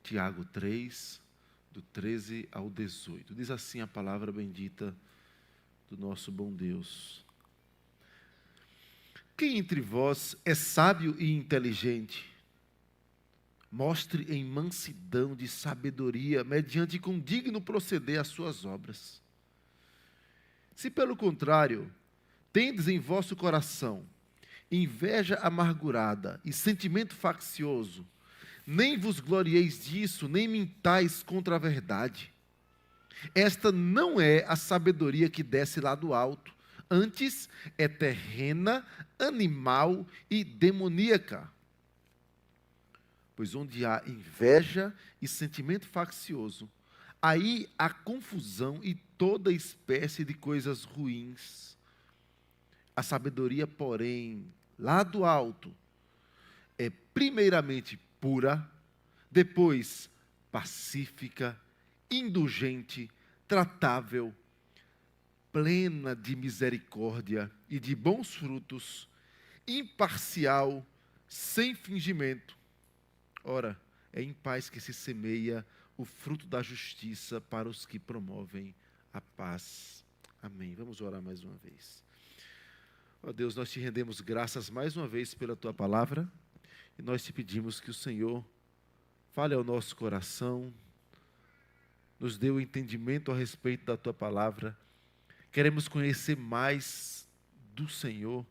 Tiago 3, do 13 ao 18. Diz assim a palavra bendita do nosso bom Deus. Quem entre vós é sábio e inteligente? Mostre em mansidão de sabedoria, mediante com digno proceder as suas obras. Se pelo contrário, tendes em vosso coração inveja amargurada e sentimento faccioso, nem vos glorieis disso, nem mintais contra a verdade. Esta não é a sabedoria que desce lá do alto, antes é terrena, animal e demoníaca. Pois onde há inveja e sentimento faccioso, aí há confusão e toda espécie de coisas ruins. A sabedoria, porém, lá do alto, é primeiramente pura, depois pacífica, indulgente, tratável, plena de misericórdia e de bons frutos, imparcial, sem fingimento. Ora, é em paz que se semeia o fruto da justiça para os que promovem a paz. Amém. Vamos orar mais uma vez. Ó Deus, nós te rendemos graças mais uma vez pela tua palavra e nós te pedimos que o Senhor fale ao nosso coração, nos dê o entendimento a respeito da tua palavra. Queremos conhecer mais do Senhor.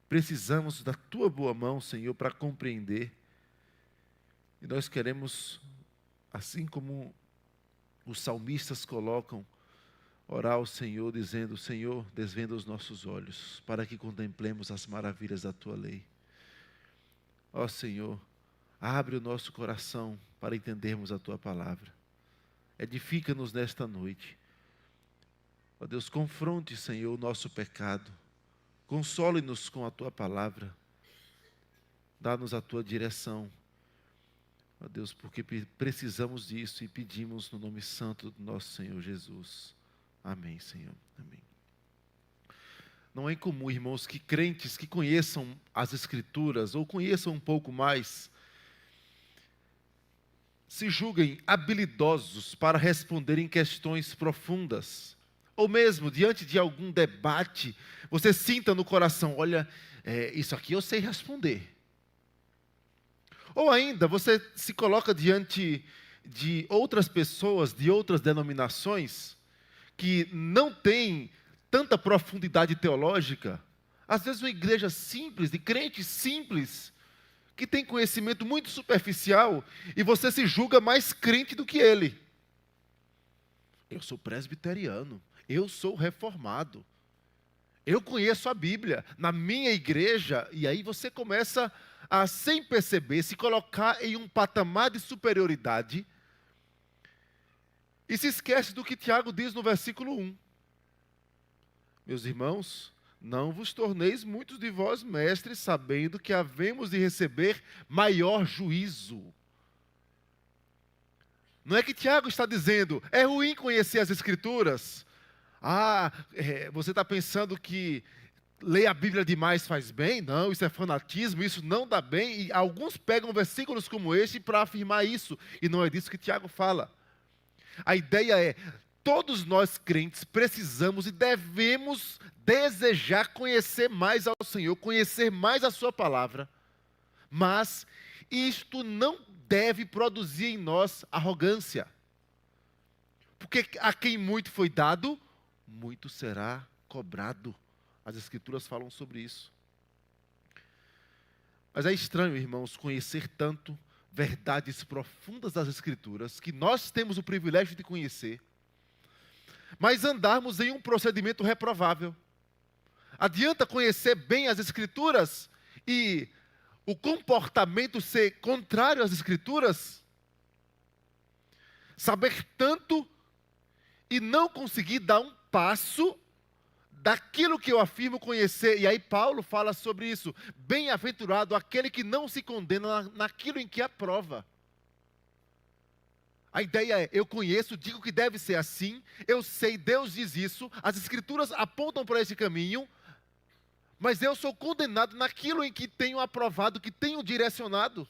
Precisamos da tua boa mão, Senhor, para compreender. E nós queremos, assim como os salmistas colocam, orar ao Senhor, dizendo: Senhor, desvenda os nossos olhos, para que contemplemos as maravilhas da tua lei. Ó Senhor, abre o nosso coração para entendermos a tua palavra. Edifica-nos nesta noite. Ó Deus, confronte, Senhor, o nosso pecado. Console-nos com a tua palavra. Dá-nos a tua direção. Ó Deus, porque precisamos disso e pedimos no nome santo do nosso Senhor Jesus. Amém, Senhor. Amém. Não é incomum, irmãos, que crentes que conheçam as Escrituras ou conheçam um pouco mais, se julguem habilidosos para responderem questões profundas. Ou mesmo, diante de algum debate, você sinta no coração: olha, isso aqui eu sei responder. Ou ainda, você se coloca diante de outras pessoas, de outras denominações, que não têm tanta profundidade teológica. Às vezes uma igreja simples, de crentes simples, que tem conhecimento muito superficial, e você se julga mais crente do que ele. Eu sou presbiteriano, eu sou reformado, eu conheço a Bíblia, na minha igreja, e aí você começa a, sem perceber, se colocar em um patamar de superioridade, e se esquece do que Tiago diz no versículo 1. Meus irmãos, não vos torneis muitos de vós mestres, sabendo que havemos de receber maior juízo. Não é que Tiago está dizendo: é ruim conhecer as Escrituras. Você está pensando que ler a Bíblia demais faz bem? Não, isso é fanatismo, isso não dá bem. E alguns pegam versículos como este para afirmar isso. E não é disso que Tiago fala. A ideia é: todos nós crentes precisamos e devemos desejar conhecer mais ao Senhor, conhecer mais a sua palavra. Mas isto não deve produzir em nós arrogância. Porque a quem muito foi dado, muito será cobrado. As Escrituras falam sobre isso. Mas é estranho, irmãos, conhecer tanto verdades profundas das Escrituras, que nós temos o privilégio de conhecer, mas andarmos em um procedimento reprovável. Adianta conhecer bem as Escrituras e o comportamento ser contrário às Escrituras? Saber tanto e não conseguir dar um passo daquilo que eu afirmo conhecer. E aí Paulo fala sobre isso: bem-aventurado aquele que não se condena naquilo em que aprova. A ideia é: eu conheço, digo que deve ser assim, eu sei, Deus diz isso, as Escrituras apontam para esse caminho, mas eu sou condenado naquilo em que tenho aprovado, que tenho direcionado.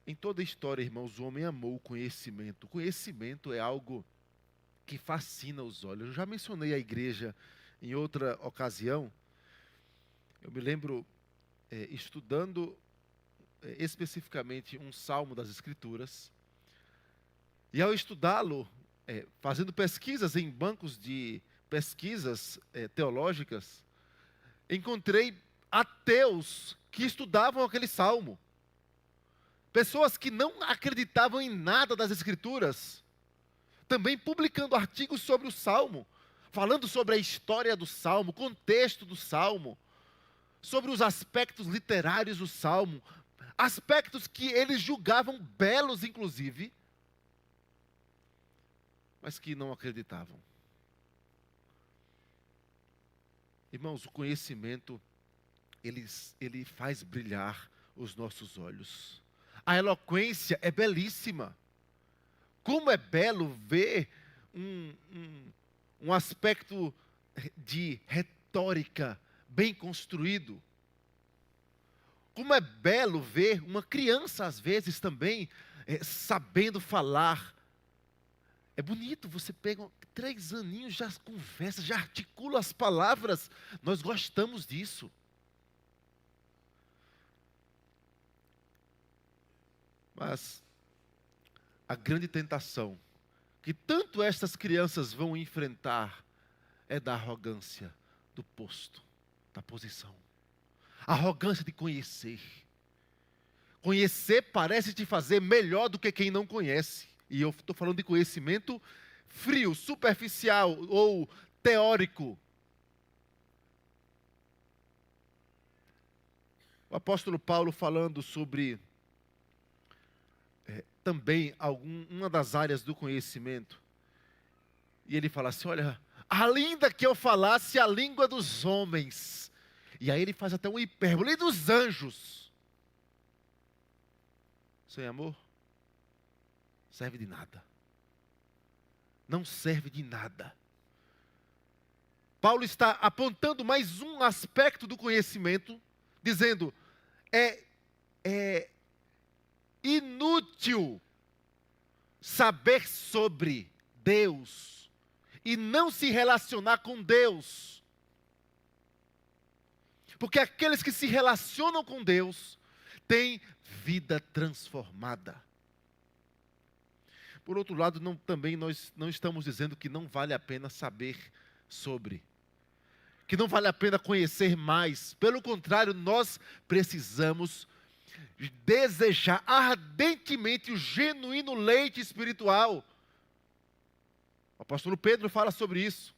Em toda a história, irmãos, o homem amou o conhecimento. O conhecimento é algo que fascina os olhos. Eu já mencionei a igreja em outra ocasião. Eu me lembro estudando especificamente um salmo das Escrituras. E ao estudá-lo, fazendo pesquisas em bancos de pesquisas teológicas, encontrei ateus que estudavam aquele salmo. Pessoas que não acreditavam em nada das Escrituras, também publicando artigos sobre o salmo, falando sobre a história do salmo, o contexto do salmo, sobre os aspectos literários do salmo, aspectos que eles julgavam belos, inclusive, mas que não acreditavam. Irmãos, o conhecimento, ele faz brilhar os nossos olhos. A eloquência é belíssima. Como é belo ver um aspecto de retórica bem construído. Como é belo ver uma criança, às vezes, também sabendo falar. É bonito, você pega 3 aninhos, já conversa, já articula as palavras. Nós gostamos disso. Mas a grande tentação que tanto estas crianças vão enfrentar é da arrogância do posto, da posição. A arrogância de conhecer. Conhecer parece te fazer melhor do que quem não conhece. E eu estou falando de conhecimento frio, superficial ou teórico. O apóstolo Paulo falando sobre também uma das áreas do conhecimento. E ele fala assim, olha, ainda que eu falasse a língua dos homens. E aí ele faz até um hipérbole, e dos anjos. Sem amor, serve de nada. Não serve de nada. Paulo está apontando mais um aspecto do conhecimento, dizendo, é inútil saber sobre Deus e não se relacionar com Deus. Porque aqueles que se relacionam com Deus têm vida transformada. Por outro lado, também nós não estamos dizendo que não vale a pena saber sobre, que não vale a pena conhecer mais. Pelo contrário, nós precisamos desejar ardentemente o genuíno leite espiritual. O apóstolo Pedro fala sobre isso.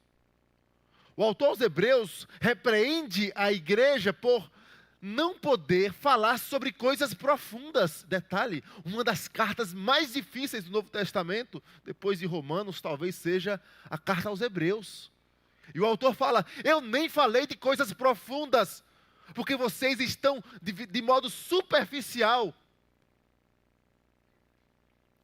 O autor aos Hebreus repreende a igreja por não poder falar sobre coisas profundas. Detalhe, uma das cartas mais difíceis do Novo Testamento, depois de Romanos, talvez seja a carta aos Hebreus. E o autor fala, eu nem falei de coisas profundas, porque vocês estão de modo superficial.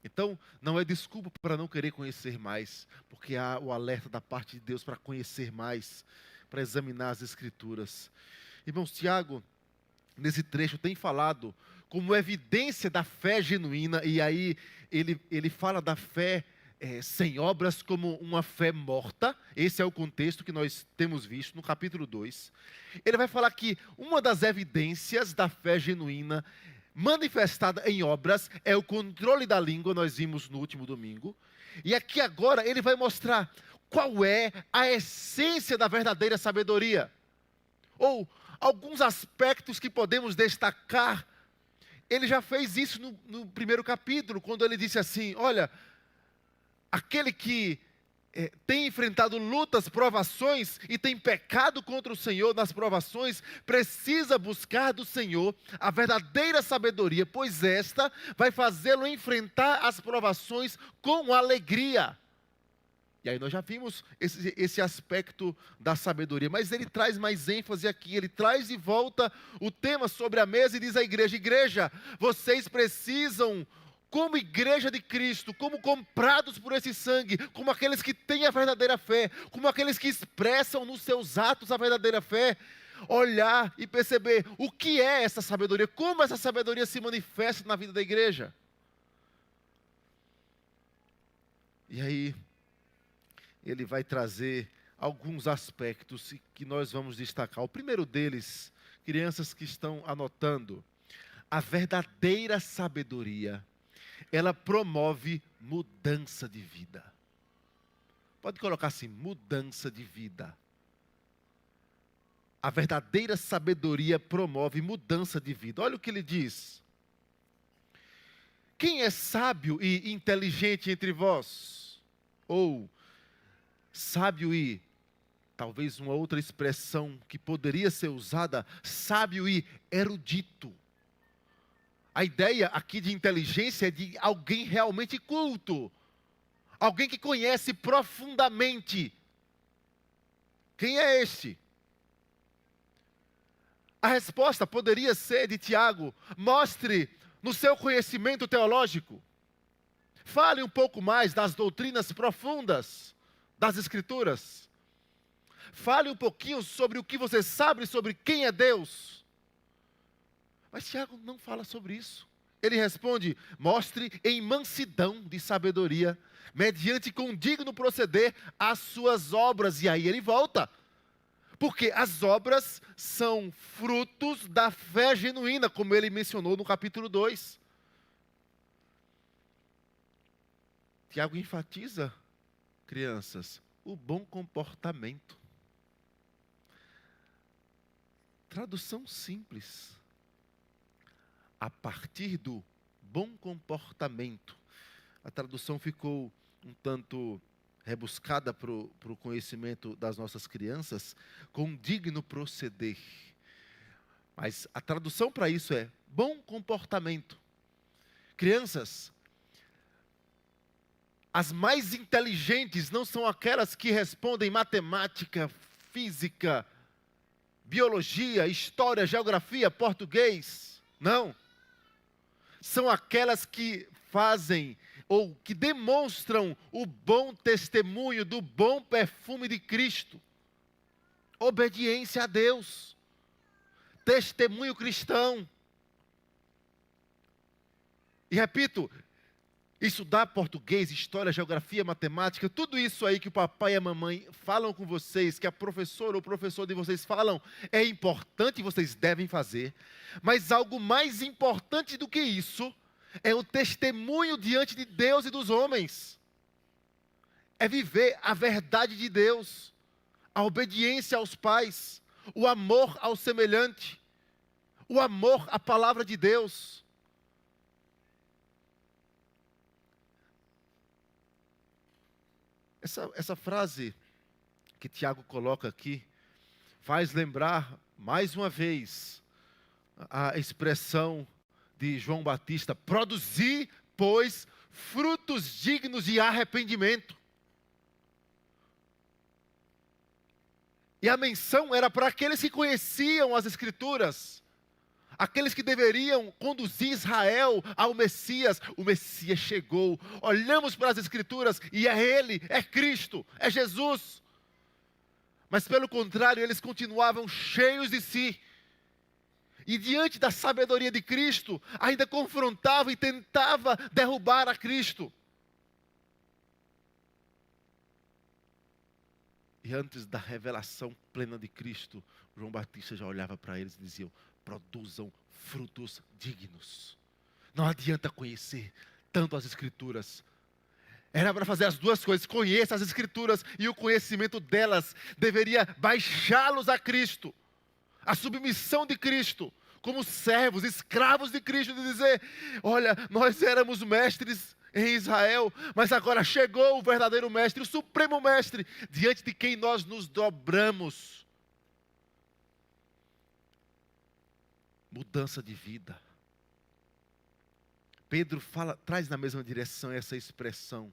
Então, não é desculpa para não querer conhecer mais, porque há o alerta da parte de Deus para conhecer mais, para examinar as Escrituras. Irmãos, Tiago, nesse trecho, tem falado como evidência da fé genuína, e aí ele fala da fé sem obras como uma fé morta. Esse é o contexto que nós temos visto no capítulo 2. Ele vai falar que uma das evidências da fé genuína manifestada em obras é o controle da língua, nós vimos no último domingo. E aqui agora ele vai mostrar qual é a essência da verdadeira sabedoria. Ou alguns aspectos que podemos destacar. Ele já fez isso no primeiro capítulo, quando ele disse assim, olha, aquele que tem enfrentado lutas, provações e tem pecado contra o Senhor nas provações, precisa buscar do Senhor a verdadeira sabedoria, pois esta vai fazê-lo enfrentar as provações com alegria. E aí nós já vimos esse aspecto da sabedoria, mas ele traz mais ênfase aqui, ele traz de volta o tema sobre a mesa e diz à igreja, igreja, vocês precisam, como igreja de Cristo, como comprados por esse sangue, como aqueles que têm a verdadeira fé, como aqueles que expressam nos seus atos a verdadeira fé, olhar e perceber o que é essa sabedoria, como essa sabedoria se manifesta na vida da igreja. E aí, ele vai trazer alguns aspectos que nós vamos destacar. O primeiro deles, crianças que estão anotando, a verdadeira sabedoria, ela promove mudança de vida. Pode colocar assim, mudança de vida. A verdadeira sabedoria promove mudança de vida. Olha o que ele diz. Quem é sábio e inteligente entre vós? Ou sábio e, talvez uma outra expressão que poderia ser usada, sábio e erudito. A ideia aqui de inteligência é de alguém realmente culto. Alguém que conhece profundamente. Quem é este? A resposta poderia ser de Tiago: mostre no seu conhecimento teológico. Fale um pouco mais das doutrinas profundas das Escrituras. Fale um pouquinho sobre o que você sabe sobre quem é Deus. Mas Tiago não fala sobre isso. Ele responde: mostre em mansidão de sabedoria, mediante condigno proceder as suas obras. E aí ele volta. Porque as obras são frutos da fé genuína, como ele mencionou no capítulo 2. Tiago enfatiza, crianças, o bom comportamento. Tradução simples. A partir do bom comportamento. A tradução ficou um tanto rebuscada para o conhecimento das nossas crianças, com digno proceder. Mas a tradução para isso é bom comportamento. Crianças, as mais inteligentes não são aquelas que respondem matemática, física, biologia, história, geografia, português. Não. São aquelas que fazem ou que demonstram o bom testemunho do bom perfume de Cristo. Obediência a Deus. Testemunho cristão. E repito, estudar português, história, geografia, matemática, tudo isso aí que o papai e a mamãe falam com vocês, que a professora ou o professor de vocês falam, é importante e vocês devem fazer. Mas algo mais importante do que isso é o testemunho diante de Deus e dos homens. É viver a verdade de Deus, a obediência aos pais, o amor ao semelhante, o amor à palavra de Deus. Essa frase que Tiago coloca aqui faz lembrar, mais uma vez, a expressão de João Batista: produzir, pois, frutos dignos de arrependimento. E a menção era para aqueles que conheciam as Escrituras, aqueles que deveriam conduzir Israel ao Messias. O Messias chegou, olhamos para as Escrituras e é Ele, é Cristo, é Jesus. Mas pelo contrário, eles continuavam cheios de si. E diante da sabedoria de Cristo, ainda confrontava e tentava derrubar a Cristo. E antes da revelação plena de Cristo, João Batista já olhava para eles e dizia: produzam frutos dignos. Não adianta conhecer tanto as Escrituras. Era para fazer as duas coisas: conheça as Escrituras, e o conhecimento delas deveria baixá-los a Cristo. A submissão de Cristo, como servos, escravos de Cristo, de dizer: olha, nós éramos mestres em Israel, mas agora chegou o verdadeiro mestre, o supremo mestre, diante de quem nós nos dobramos. Mudança de vida. Pedro traz na mesma direção essa expressão,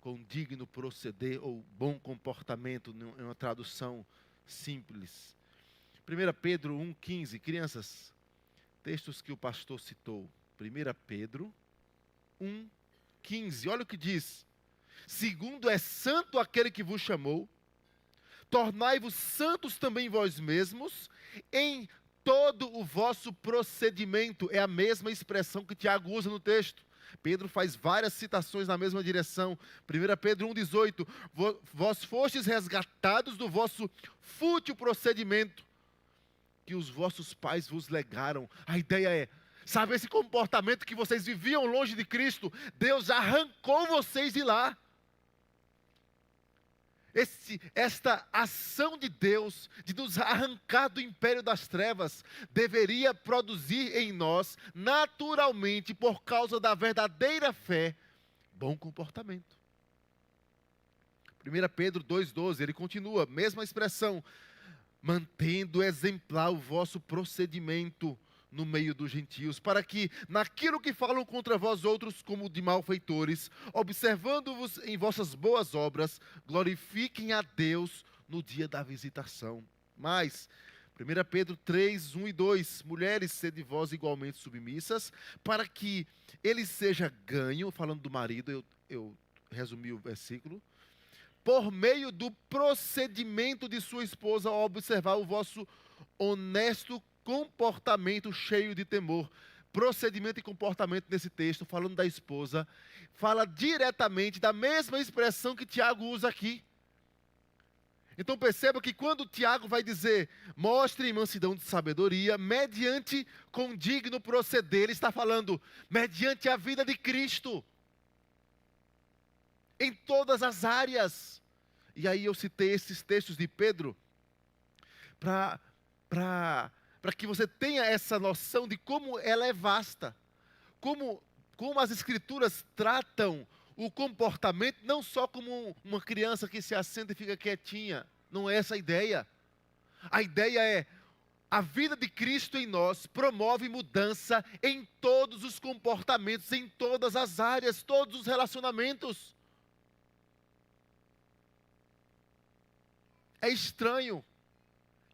com digno proceder ou bom comportamento, em uma tradução simples. 1 Pedro 1,15, crianças, textos que o pastor citou. 1 Pedro 1,15, olha o que diz: segundo é santo aquele que vos chamou, tornai-vos santos também vós mesmos, em todo o vosso procedimento. É a mesma expressão que Tiago usa no texto. Pedro faz várias citações na mesma direção. 1 Pedro 1,18: vós fostes resgatados do vosso fútil procedimento, que os vossos pais vos legaram. A ideia é, sabe, esse comportamento que vocês viviam longe de Cristo, Deus arrancou vocês de lá. Esta ação de Deus, de nos arrancar do império das trevas, deveria produzir em nós, naturalmente, por causa da verdadeira fé, bom comportamento. 1 Pedro 2,12, ele continua, mesma expressão: mantendo exemplar o vosso procedimento no meio dos gentios, para que, naquilo que falam contra vós outros como de malfeitores, observando-vos em vossas boas obras, glorifiquem a Deus no dia da visitação. Mas, 1 Pedro 3, 1 e 2, mulheres, sede vós igualmente submissas, para que ele seja ganho, falando do marido, eu resumi o versículo, por meio do procedimento de sua esposa, ao observar o vosso honesto comportamento cheio de temor. Procedimento e comportamento nesse texto, falando da esposa, fala diretamente da mesma expressão que Tiago usa aqui. Então perceba que quando Tiago vai dizer, mostre mansidão de sabedoria, mediante condigno proceder, ele está falando, mediante a vida de Cristo, em todas as áreas. E aí eu citei esses textos de Pedro, para que você tenha essa noção de como ela é vasta, como as Escrituras tratam o comportamento, não só como uma criança que se assenta e fica quietinha, não é essa a ideia. A ideia é, a vida de Cristo em nós promove mudança em todos os comportamentos, em todas as áreas, todos os relacionamentos. É estranho,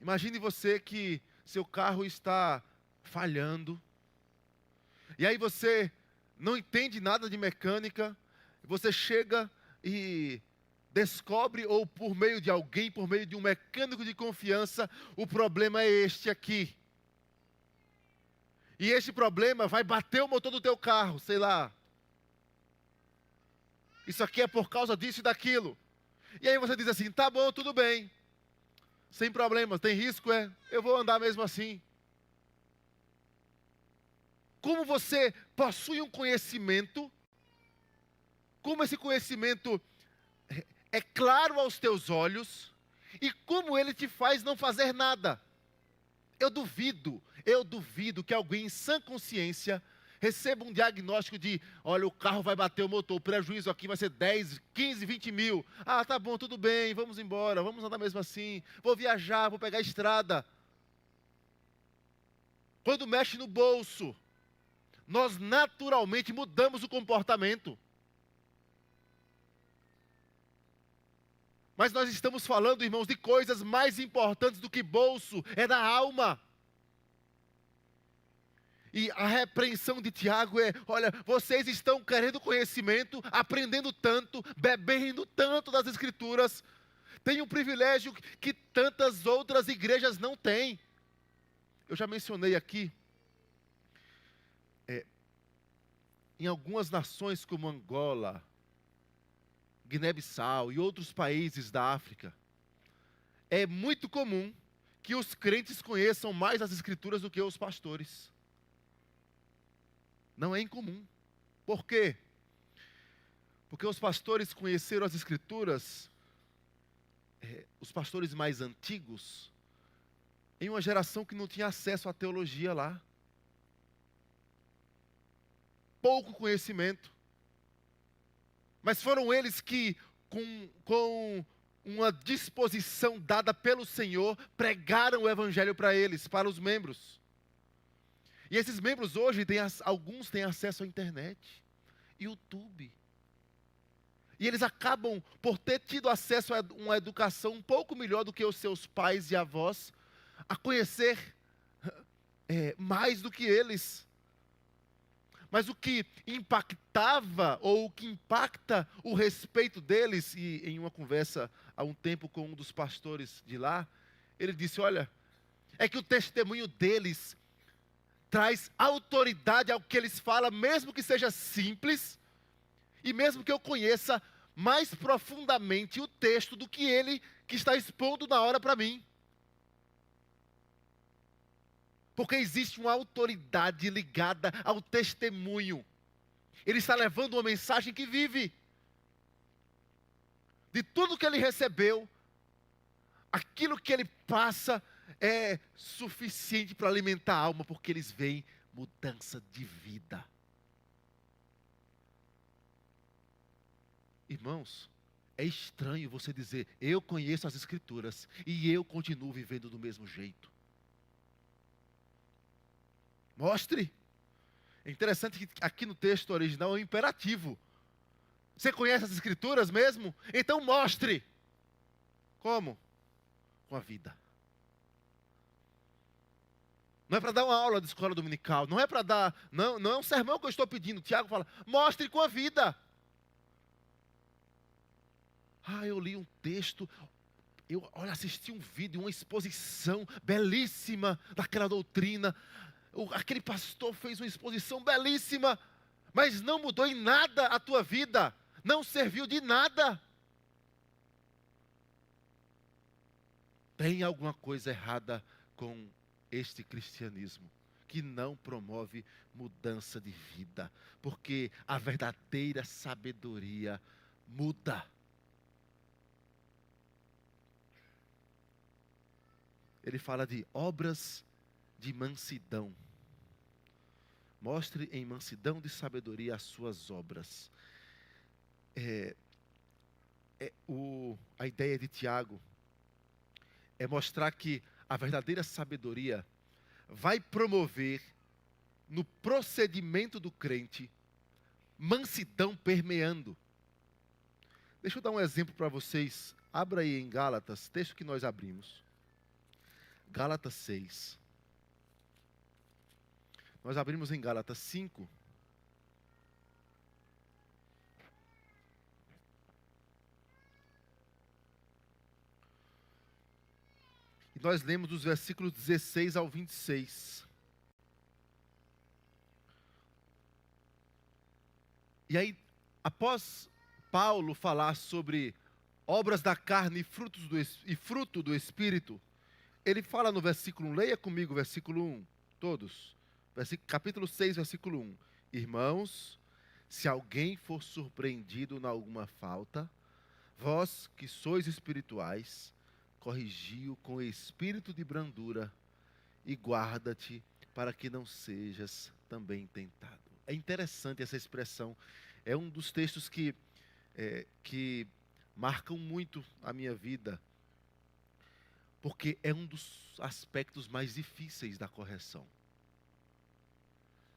imagine você que seu carro está falhando, e aí você não entende nada de mecânica, você chega e descobre, ou por meio de alguém, por meio de um mecânico de confiança, o problema é este aqui. E este problema vai bater o motor do teu carro, sei lá. Isso aqui é por causa disso e daquilo. E aí você diz assim, tá bom, tudo bem. Sem problemas, tem risco, eu vou andar mesmo assim. Como você possui um conhecimento, como esse conhecimento é claro aos teus olhos, e como ele te faz não fazer nada. Eu duvido que alguém em sã consciência receba um diagnóstico de, olha, o carro vai bater o motor, o prejuízo aqui vai ser 10, 15, 20 mil. Ah, tá bom, tudo bem, vamos embora, vamos andar mesmo assim, vou viajar, vou pegar a estrada. Quando mexe no bolso, nós naturalmente mudamos o comportamento. Mas nós estamos falando, irmãos, de coisas mais importantes do que bolso, é da alma. E a repreensão de Tiago é, olha, vocês estão querendo conhecimento, aprendendo tanto, bebendo tanto das Escrituras, tem um privilégio que tantas outras igrejas não têm. Eu já mencionei aqui, em algumas nações como Angola, Guiné-Bissau e outros países da África, é muito comum que os crentes conheçam mais as Escrituras do que os pastores. Não é incomum. Por quê? Porque os pastores conheceram as Escrituras, os pastores mais antigos, em uma geração que não tinha acesso à teologia lá. Pouco conhecimento. Mas foram eles que, com uma disposição dada pelo Senhor, pregaram o Evangelho para eles, para os membros. E esses membros hoje, alguns têm acesso à internet, YouTube. E eles acabam por ter tido acesso a uma educação um pouco melhor do que os seus pais e avós, a conhecer mais do que eles. Mas o que impactava, ou o que impacta o respeito deles, e em uma conversa há um tempo com um dos pastores de lá, ele disse, olha, é que o testemunho deles traz autoridade ao que eles falam, mesmo que seja simples, e mesmo que eu conheça mais profundamente o texto do que ele que está expondo na hora para mim. Porque existe uma autoridade ligada ao testemunho. Ele está levando uma mensagem que vive. De tudo que ele recebeu, aquilo que ele passa é suficiente para alimentar a alma, porque eles veem mudança de vida. Irmãos, é estranho você dizer, eu conheço as Escrituras e eu continuo vivendo do mesmo jeito. Mostre. É interessante que aqui no texto original é um imperativo. Você conhece as Escrituras mesmo? Então mostre. Como? Com a vida. Não é para dar uma aula de escola dominical. Não é para dar... Não é um sermão que eu estou pedindo. Tiago fala, mostre com a vida. Eu li um texto... assisti um vídeo, uma exposição belíssima daquela doutrina. Aquele pastor fez uma exposição belíssima, mas não mudou em nada a tua vida, não serviu de nada. Tem alguma coisa errada com este cristianismo, que não promove mudança de vida, porque a verdadeira sabedoria muda. Ele fala de obras de mansidão. Mostre em mansidão de sabedoria as suas obras. A ideia de Tiago é mostrar que a verdadeira sabedoria vai promover no procedimento do crente mansidão permeando. Deixa eu dar um exemplo para vocês. Abra aí em Gálatas, texto que nós abrimos. Gálatas 6. Nós abrimos em Gálatas 5. E nós lemos dos versículos 16 ao 26. E aí, após Paulo falar sobre obras da carne e fruto do Espírito, ele fala no versículo 1, leia comigo o versículo 1, todos. Capítulo 6, versículo 1. Irmãos, se alguém for surpreendido em alguma falta, vós que sois espirituais, corrigi-o com espírito de brandura e guarda-te para que não sejas também tentado. É interessante essa expressão. É um dos textos que marcam muito a minha vida, porque é um dos aspectos mais difíceis da correção.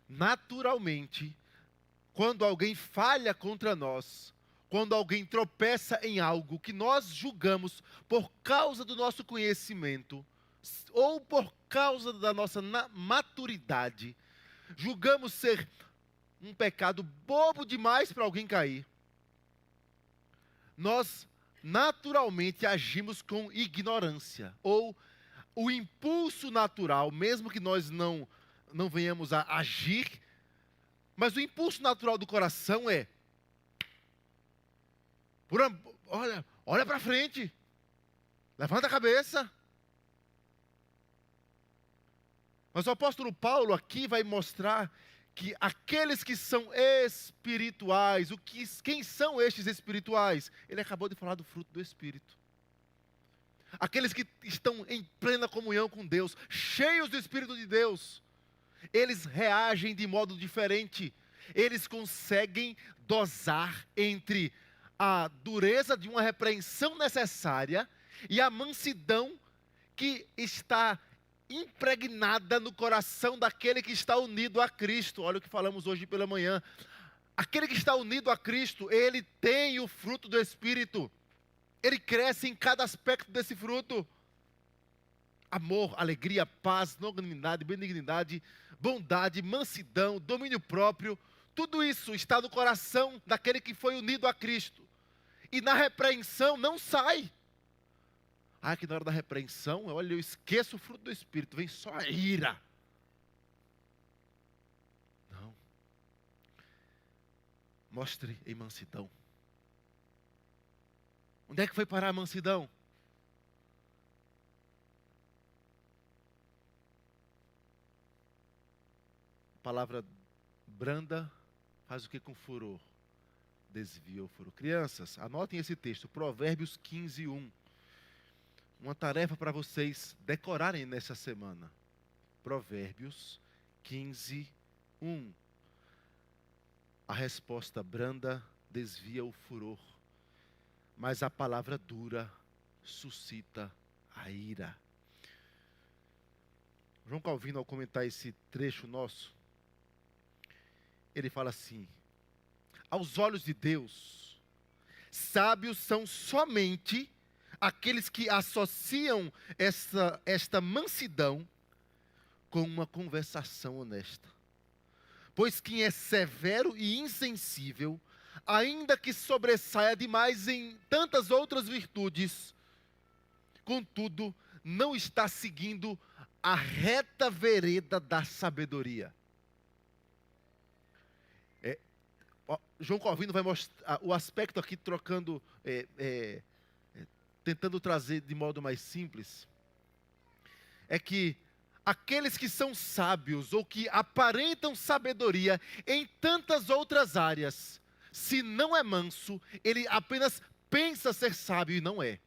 Naturalmente, quando alguém falha contra nós, quando alguém tropeça em algo que nós julgamos por causa do nosso conhecimento, ou por causa da nossa maturidade, julgamos ser um pecado bobo demais para alguém cair, nós naturalmente agimos com ignorância, ou o impulso natural, mesmo que nós não venhamos a agir, mas o impulso natural do coração é, olha para frente, levanta a cabeça. Mas o apóstolo Paulo aqui vai mostrar que aqueles que são espirituais, quem são estes espirituais? Ele acabou de falar do fruto do Espírito. Aqueles que estão em plena comunhão com Deus, cheios do Espírito de Deus, eles reagem de modo diferente. Eles conseguem dosar entre a dureza de uma repreensão necessária e a mansidão que está impregnada no coração daquele que está unido a Cristo. Olha o que falamos hoje pela manhã. Aquele que está unido a Cristo, ele tem o fruto do Espírito. Ele cresce em cada aspecto desse fruto. Amor, alegria, paz, longanimidade, benignidade, bondade, mansidão, domínio próprio, tudo isso está no coração daquele que foi unido a Cristo. E na repreensão não sai. Ah, que na hora da repreensão, olha, eu esqueço o fruto do Espírito, vem só a ira. Não. Mostre em mansidão. Onde é que foi parar a mansidão? A palavra branda faz o que com furor? Desvia o furor. Crianças, anotem esse texto, Provérbios 15, 1. Uma tarefa para vocês decorarem nessa semana. Provérbios 15, 1. A resposta branda desvia o furor, mas a palavra dura suscita a ira. João Calvino, ao comentar esse trecho nosso, ele fala assim: aos olhos de Deus, sábios são somente aqueles que associam esta mansidão com uma conversação honesta. Pois quem é severo e insensível, ainda que sobressaia demais em tantas outras virtudes, contudo, não está seguindo a reta vereda da sabedoria. João Calvino vai mostrar o aspecto aqui, trocando, tentando trazer de modo mais simples, é que aqueles que são sábios ou que aparentam sabedoria em tantas outras áreas, se não é manso, ele apenas pensa ser sábio e não é.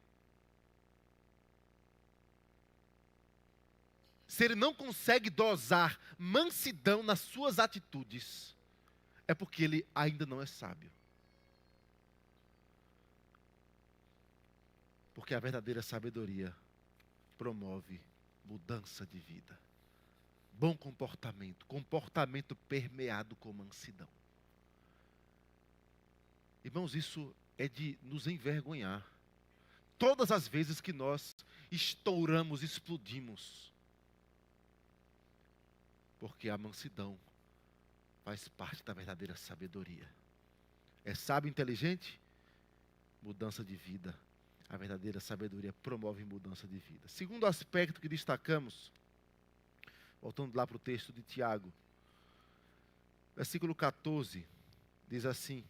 Se ele não consegue dosar mansidão nas suas atitudes, é porque ele ainda não é sábio. Porque a verdadeira sabedoria promove mudança de vida, bom comportamento, comportamento permeado com mansidão. Irmãos, isso é de nos envergonhar. Todas as vezes que nós estouramos, explodimos, porque a mansidão faz parte da verdadeira sabedoria. É sábio e inteligente? Mudança de vida. A verdadeira sabedoria promove mudança de vida. Segundo aspecto que destacamos, voltando lá para o texto de Tiago, versículo 14, diz assim: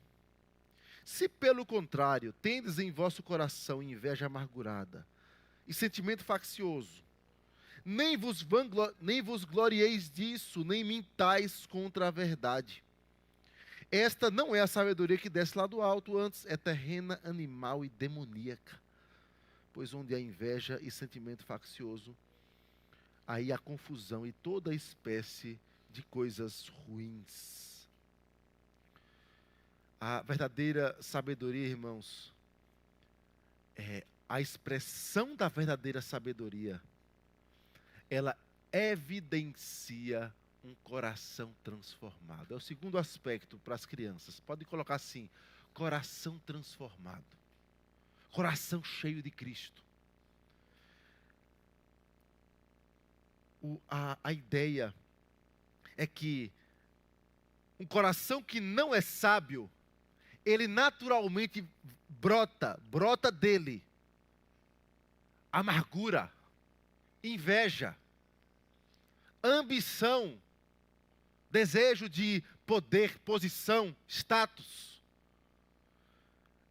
se pelo contrário tendes em vosso coração inveja amargurada e sentimento faccioso, nem vos glorieis disso, nem mintais contra a verdade. Esta não é a sabedoria que desce lá do alto, antes é terrena, animal e demoníaca. Pois onde há inveja e sentimento faccioso, aí há confusão e toda espécie de coisas ruins. A verdadeira sabedoria, irmãos, a expressão da verdadeira sabedoria, ela evidencia um coração transformado. É o segundo aspecto para as crianças. Pode colocar assim: coração transformado. Coração cheio de Cristo. A ideia é que um coração que não é sábio, ele naturalmente brota dele amargura, inveja, ambição, desejo de poder, posição, status,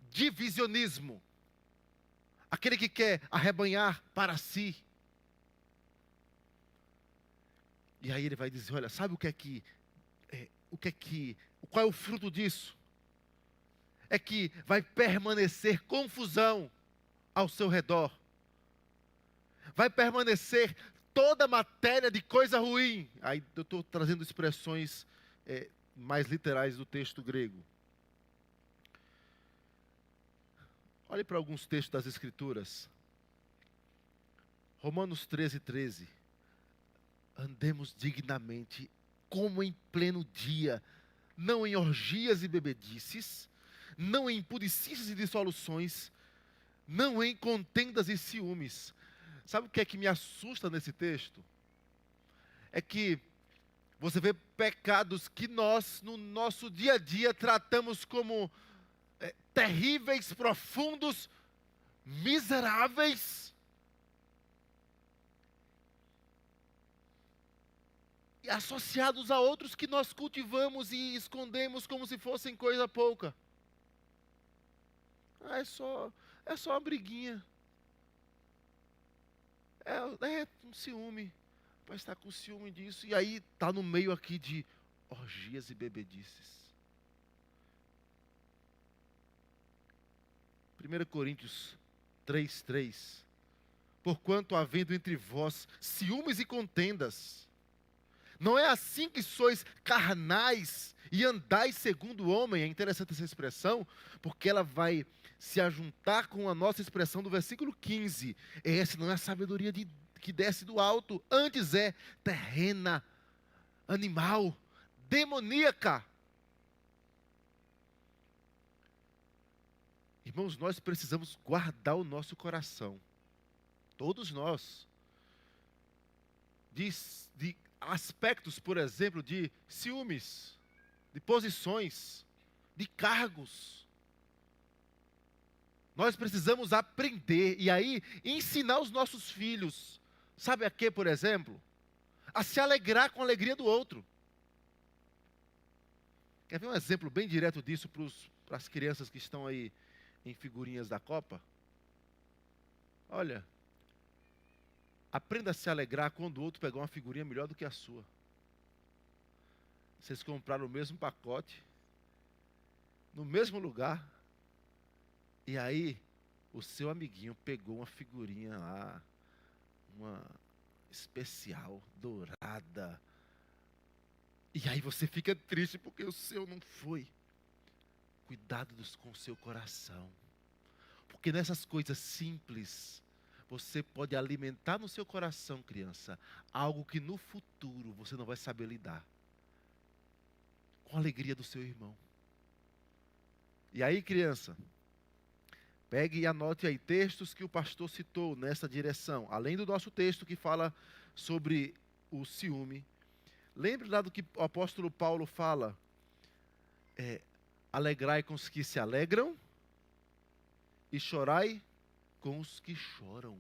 divisionismo, aquele que quer arrebanhar para si. E aí ele vai dizer: olha, sabe qual é o fruto disso? É que vai permanecer confusão ao seu redor. Vai permanecer toda matéria de coisa ruim. Aí eu estou trazendo expressões mais literais do texto grego. Olhe para alguns textos das Escrituras. Romanos 13, 13. Andemos dignamente, como em pleno dia, não em orgias e bebedices, não em impudicícias e dissoluções, não em contendas e ciúmes. Sabe o que é que me assusta nesse texto? É que Você vê pecados que nós, no nosso dia a dia, tratamos como terríveis, profundos, miseráveis. E associados a outros que nós cultivamos e escondemos como se fossem coisa pouca. É só uma briguinha. É um ciúme. Vai estar com ciúme disso. E aí está no meio aqui de orgias e bebedices. 1 Coríntios 3:3. Porquanto havendo entre vós ciúmes e contendas, não é assim que sois carnais e andais segundo o homem? É interessante essa expressão, porque ela vai se ajuntar com a nossa expressão do versículo 15. Essa não é a sabedoria que desce do alto, antes é terrena, animal, demoníaca. Irmãos, nós precisamos guardar o nosso coração. Todos nós. De aspectos, por exemplo, de ciúmes, de posições, de cargos. Nós precisamos aprender e aí ensinar os nossos filhos, sabe a quê, por exemplo? A se alegrar com a alegria do outro. Quer ver um exemplo bem direto disso para as crianças que estão aí em figurinhas da Copa? Olha, aprenda a se alegrar quando o outro pegar uma figurinha melhor do que a sua. Vocês compraram o mesmo pacote, no mesmo lugar, e aí o seu amiguinho pegou uma figurinha lá, uma especial, dourada. E aí você fica triste porque o seu não foi. Cuidado com o seu coração. Porque nessas coisas simples, você pode alimentar no seu coração, criança, algo que no futuro você não vai saber lidar. Com a alegria do seu irmão. E aí, criança, pegue e anote aí textos que o pastor citou nessa direção. Além do nosso texto que fala sobre o ciúme. Lembre lá do que o apóstolo Paulo fala. Alegrai com os que se alegram e chorai com os que choram.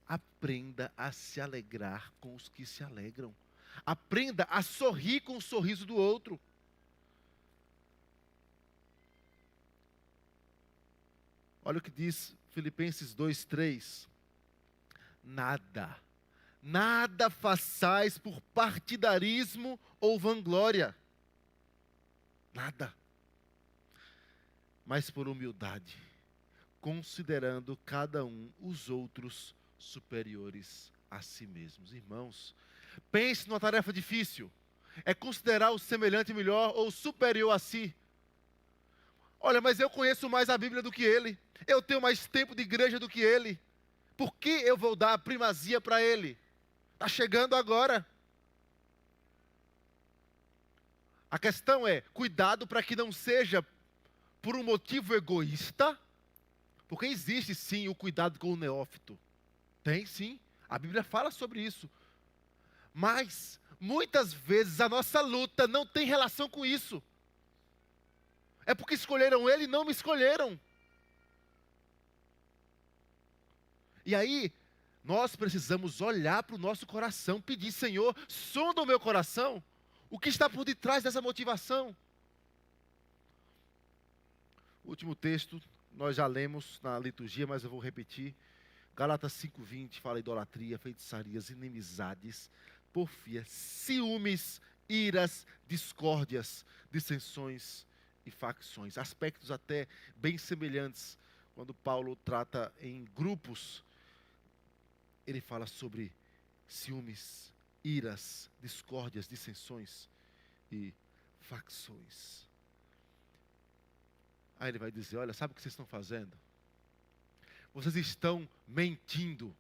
Aprenda a se alegrar com os que se alegram. Aprenda a sorrir com o sorriso do outro. Olha o que diz Filipenses 2:3. Nada façais por partidarismo ou vanglória. Nada. Mas por humildade, considerando cada um os outros superiores a si mesmos. Irmãos, pense numa tarefa difícil. É considerar o semelhante melhor ou superior a si. Olha, mas eu conheço mais a Bíblia do que ele. Eu tenho mais tempo de igreja do que ele. Por que eu vou dar a primazia para ele? Está chegando agora. A questão é, cuidado para que não seja por um motivo egoísta, porque existe sim o cuidado com o neófito. Tem sim, a Bíblia fala sobre isso. Mas, muitas vezes a nossa luta não tem relação com isso. É porque escolheram ele e não me escolheram. E aí, nós precisamos olhar para o nosso coração, pedir, Senhor, sonda o meu coração. O que está por detrás dessa motivação? O último texto, nós já lemos na liturgia, mas eu vou repetir. Gálatas 5:20 fala idolatria, feitiçarias, inimizades, porfia, ciúmes, iras, discórdias, dissensões e facções. Aspectos até bem semelhantes. Quando Paulo trata em grupos, ele fala sobre ciúmes, iras, discórdias, dissensões e facções. Aí ele vai dizer, olha, sabe o que vocês estão fazendo? Vocês estão mentindo.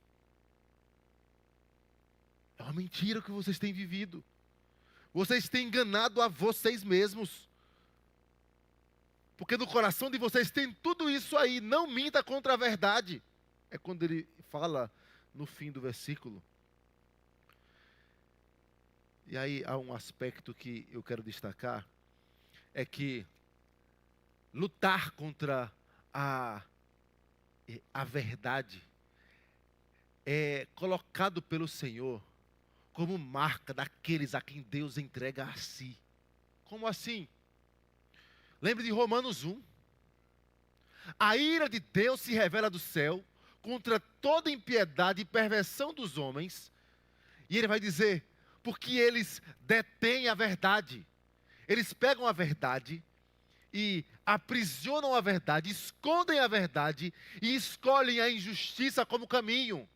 É uma mentira que vocês têm vivido. Vocês têm enganado a vocês mesmos. Porque no coração de vocês tem tudo isso aí. Não minta contra a verdade. É quando ele fala no fim do versículo. E aí há um aspecto que eu quero destacar, é que lutar contra a, a verdade é colocado pelo Senhor como marca daqueles a quem Deus entrega a si. Como assim? Lembre de Romanos 1. A ira de Deus se revela do céu contra toda impiedade e perversão dos homens. E ele vai dizer, porque eles detêm a verdade. Eles pegam a verdade e aprisionam a verdade, escondem a verdade e escolhem a injustiça como caminho.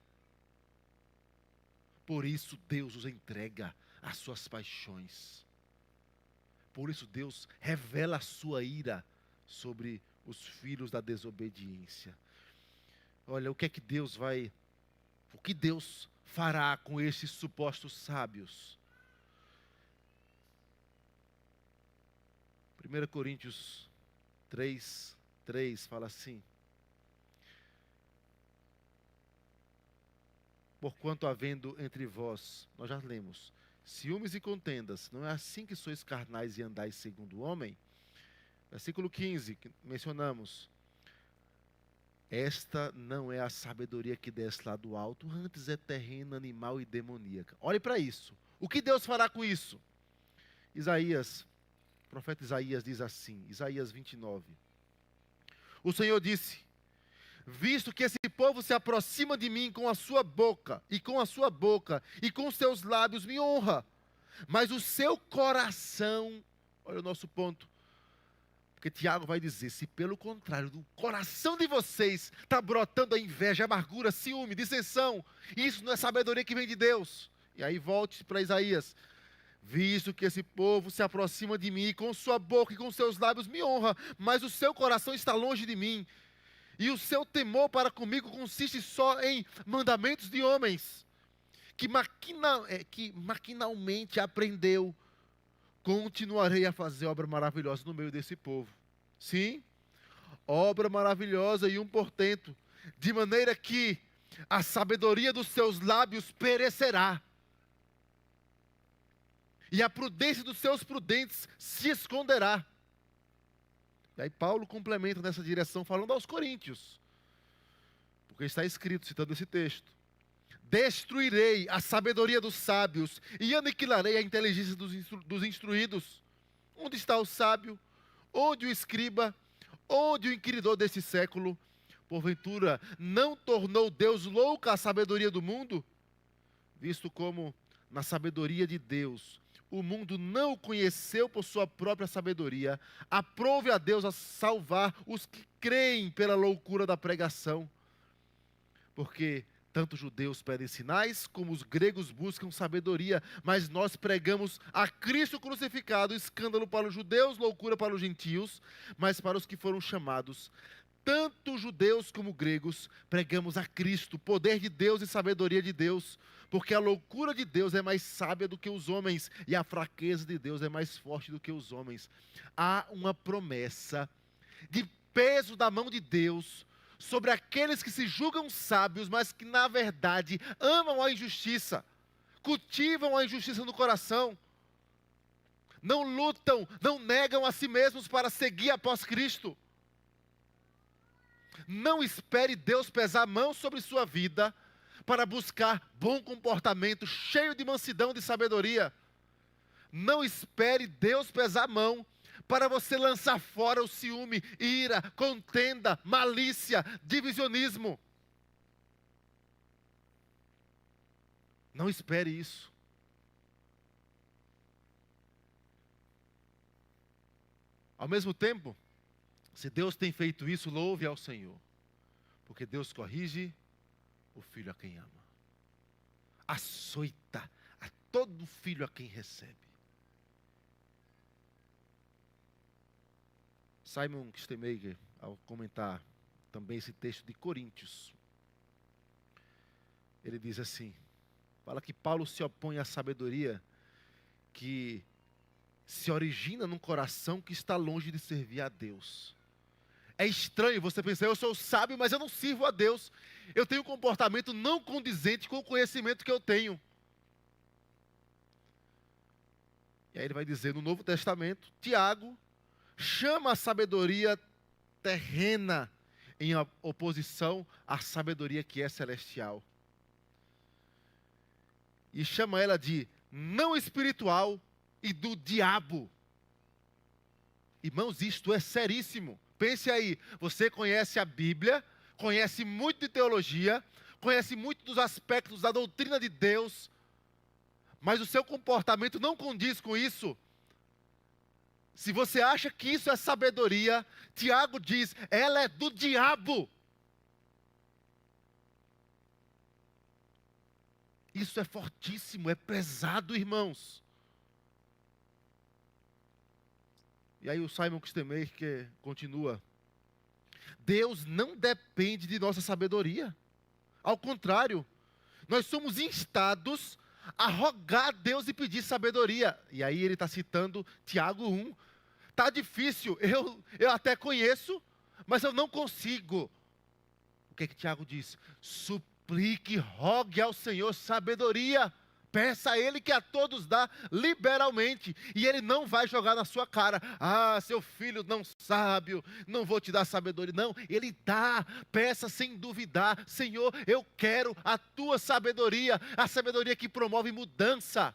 Por isso Deus os entrega às suas paixões. Por isso Deus revela a sua ira sobre os filhos da desobediência. Olha, o que Deus fará com esses supostos sábios? 1 Coríntios 3 fala assim: porquanto havendo entre vós, nós já lemos, ciúmes e contendas, não é assim que sois carnais e andais segundo o homem? Versículo 15, que mencionamos. Esta não é a sabedoria que desce lá do alto, antes é terrena, animal e demoníaca. Olhe para isso. O que Deus fará com isso? O profeta Isaías diz assim, Isaías 29. O Senhor disse: visto que esse povo se aproxima de mim com a sua boca, e com os seus lábios me honra, mas o seu coração, olha o nosso ponto, porque Tiago vai dizer, se pelo contrário, do coração de vocês está brotando a inveja, a amargura, ciúme, dissensão, isso não é sabedoria que vem de Deus. E aí volte para Isaías. Visto que esse povo se aproxima de mim, com sua boca e com seus lábios me honra, mas o seu coração está longe de mim, e o seu temor para comigo consiste só em mandamentos de homens, que maquinalmente aprendeu. Continuarei a fazer obra maravilhosa no meio desse povo. Sim, obra maravilhosa e um portento, de maneira que a sabedoria dos seus lábios perecerá, e a prudência dos seus prudentes se esconderá. E aí Paulo complementa nessa direção, falando aos coríntios, porque está escrito, citando esse texto: destruirei a sabedoria dos sábios e aniquilarei a inteligência dos instruídos. Onde está o sábio? Onde o escriba? Onde o inquiridor desse século? Porventura, não tornou Deus louca a sabedoria do mundo? Visto como, na sabedoria de Deus, o mundo não o conheceu por sua própria sabedoria, aprove a Deus a salvar os que creem pela loucura da pregação. Porque tanto os judeus pedem sinais, como os gregos buscam sabedoria, mas nós pregamos a Cristo crucificado, escândalo para os judeus, loucura para os gentios, mas para os que foram chamados, tanto judeus como gregos, pregamos a Cristo, poder de Deus e sabedoria de Deus, porque a loucura de Deus é mais sábia do que os homens, e a fraqueza de Deus é mais forte do que os homens. Há uma promessa de peso da mão de Deus sobre aqueles que se julgam sábios, mas que na verdade amam a injustiça, cultivam a injustiça no coração, não lutam, não negam a si mesmos para seguir após Cristo. Não espere Deus pesar a mão sobre sua vida para buscar bom comportamento, cheio de mansidão e de sabedoria. Não espere Deus pesar a mão para você lançar fora o ciúme, ira, contenda, malícia, divisionismo. Não espere isso. Ao mesmo tempo, se Deus tem feito isso, louve ao Senhor, porque Deus corrige o filho a quem ama, açoita a todo filho a quem recebe. Simon Kistemaker, ao comentar também esse texto de Coríntios, ele diz assim, fala que Paulo se opõe à sabedoria que se origina num coração que está longe de servir a Deus. É estranho você pensar, eu sou sábio, mas eu não sirvo a Deus. Eu tenho um comportamento não condizente com o conhecimento que eu tenho. E aí ele vai dizer no Novo Testamento, Tiago chama a sabedoria terrena em oposição à sabedoria que é celestial. E chama ela de não espiritual e do diabo. Irmãos, isto é seríssimo. Pense aí, você conhece a Bíblia, conhece muito de teologia, conhece muito dos aspectos da doutrina de Deus, mas o seu comportamento não condiz com isso. Se você acha que isso é sabedoria, Tiago diz, ela é do diabo. Isso é fortíssimo, é pesado, irmãos. E aí o Simon Kistemaker continua. Deus não depende de nossa sabedoria. Ao contrário, nós somos instados a rogar a Deus e pedir sabedoria. E aí ele está citando Tiago 1. Está difícil, eu até conheço, mas eu não consigo. O que é que Tiago diz? Suplique, rogue ao Senhor sabedoria. Peça a Ele que a todos dá liberalmente. E Ele não vai jogar na sua cara. Ah, seu filho não sábio, não vou te dar sabedoria. Não, Ele dá. Peça sem duvidar. Senhor, eu quero a tua sabedoria. A sabedoria que promove mudança.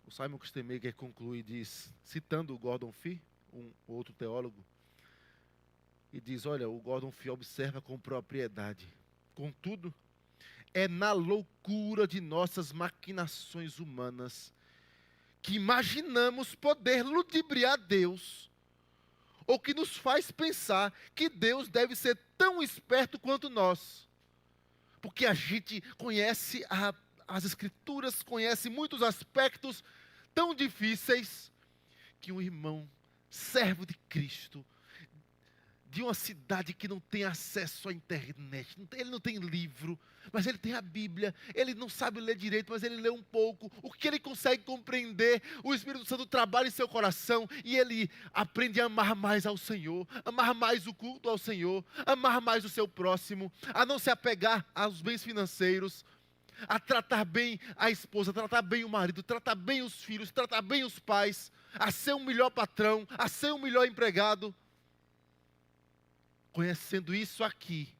O Simon Kistemaker conclui, diz, citando o Gordon Fee, um outro teólogo, e diz, olha, o Gordon Fee observa com propriedade. Contudo, é na loucura de nossas maquinações humanas que imaginamos poder ludibriar Deus, ou que nos faz pensar que Deus deve ser tão esperto quanto nós. Porque a gente conhece as Escrituras, conhece muitos aspectos tão difíceis, que um irmão, servo de Cristo, de uma cidade que não tem acesso à internet, ele não tem livro, mas ele tem a Bíblia, ele não sabe ler direito, mas ele lê um pouco, o que ele consegue compreender, o Espírito Santo trabalha em seu coração, e ele aprende a amar mais ao Senhor, amar mais o culto ao Senhor, amar mais o seu próximo, a não se apegar aos bens financeiros, a tratar bem a esposa, tratar bem o marido, tratar bem os filhos, tratar bem os pais, a ser um melhor patrão, a ser um melhor empregado. Conhecendo isso aqui,